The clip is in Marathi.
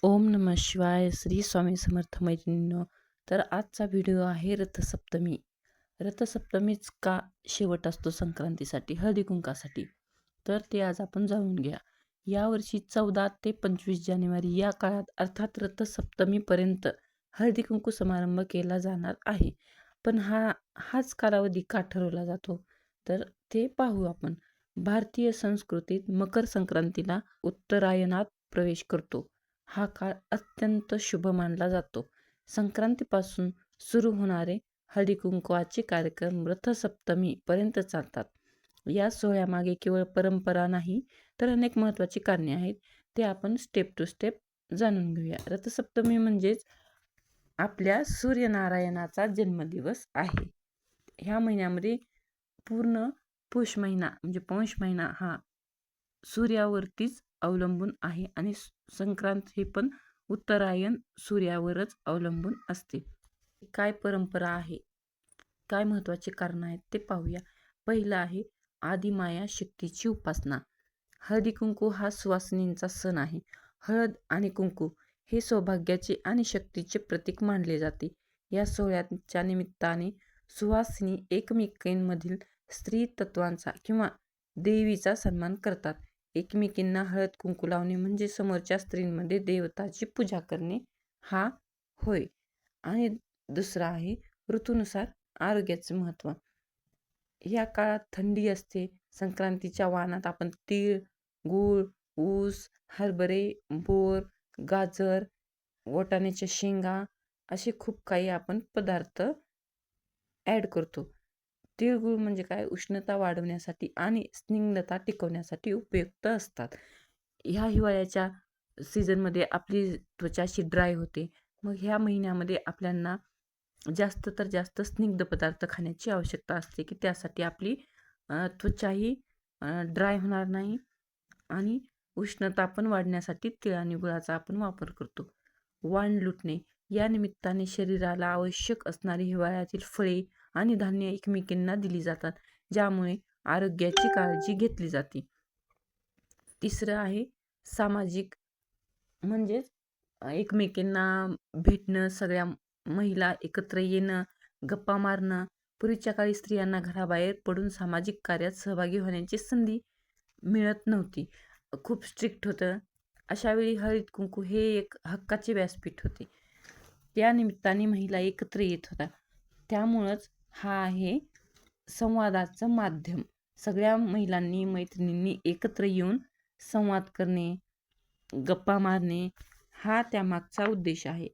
ओम नमः शिवाय. श्री स्वामी समर्थ मैत्रिणींनो. तर आजचा व्हिडिओ आहे रथसप्तमी. रथसप्तमीच का शेवट असतो संक्रांतीसाठी, हळदी कुंकासाठी, तर ते आज आपण जाणून घ्या. यावर्षी 14 ते 25 जानेवारी या काळात अर्थात रथसप्तमीपर्यंत हळदी कुंकू समारंभ केला जाणार आहे. पण हाच कालावधी का ठरवला जातो, तर ते पाहू आपण. भारतीय संस्कृतीत मकर संक्रांतीला उत्तरायणात प्रवेश करतो. हा काळ अत्यंत शुभ मानला जातो. संक्रांतीपासून सुरू होणारे हळदी कुंकवाचे कार्यक्रम रथसप्तमी पर्यंत चालतात. या सोहळ्यामागे केवळ परंपरा नाही, तर अनेक महत्त्वाची कारणे आहेत. ते आपण स्टेप टू स्टेप जाणून घेऊया. रथसप्तमी म्हणजेच आपल्या सूर्यनारायणाचा जन्मदिवस आहे. ह्या महिन्यामध्ये पूर्ण पुष महिना म्हणजे पौष महिना हा सूर्यावरतीच अवलंबून आहे आणि संक्रांत हे पण उत्तरायण सूर्यावरच अवलंबून असते. काय परंपरा आहे, काय महत्त्वाचे कारण आहेत ते पाहूया. पहिलं आहे आदिमाया शक्तीची उपासना. हळदी कुंकू हा सुवासिनींचा सण आहे. हळद आणि कुंकू हे सौभाग्याचे आणि शक्तीचे प्रतीक मानले जाते. या सोहळ्याच्या निमित्ताने सुवासिनी एकमेकांमधील स्त्री तत्वांचा किंवा देवीचा सन्मान करतात. एकमेकींना हळद कुंकू लावणे म्हणजे समोरच्या स्त्रींमध्ये देवताची पूजा करणे हा होय. आणि दुसरा आहे ऋतूनुसार आरोग्याचे महत्त्व. या काळात थंडी असते. संक्रांतीच्या वाणात आपण तीळ, गूळ, ऊस, हरभरे, बोर, गाजर, वाटाण्याच्या शेंगा असे खूप काही आपण पदार्थ ॲड करतो. तिळगुळ म्हणजे काय, उष्णता वाढवण्यासाठी आणि स्निग्धता टिकवण्यासाठी उपयुक्त असतात. ह्या हिवाळ्याच्या सीझनमध्ये आपली त्वचा अशी ड्राय होते. मग ह्या महिन्यामध्ये आपल्याला जास्त तर जास्त स्निग्ध पदार्थ खाण्याची आवश्यकता असते, की त्यासाठी आपली त्वचाही ड्राय होणार नाही आणि उष्णता पण वाढण्यासाठी तीळ आणि गुळाचा आपण वापर करतो. वाण लुटणे. या निमित्ताने शरीराला आवश्यक असणारी हिवाळ्यातील फळे आणि धान्य एकमेकींना दिली जातात, ज्यामुळे आरोग्याची काळजी घेतली जाते. तिसरं आहे सामाजिक, म्हणजेच एकमेकींना भेटणं, सगळ्या महिला एकत्र येणं, गप्पा मारणं. पूर्वीच्या काळी स्त्रियांना घराबाहेर पडून सामाजिक कार्यात सहभागी होण्याची संधी मिळत नव्हती. खूप स्ट्रिक्ट होतं. अशावेळी हळद कुंकू हे एक हक्काचे व्यासपीठ होते. त्या निमित्ताने महिला एकत्र येत होत्या. त्यामुळंच हा आहे संवादाचं माध्यम. सगळ्या महिलांनी, मैत्रिणींनी एकत्र येऊन संवाद करणे, गप्पा मारणे हा त्यामागचा उद्देश आहे.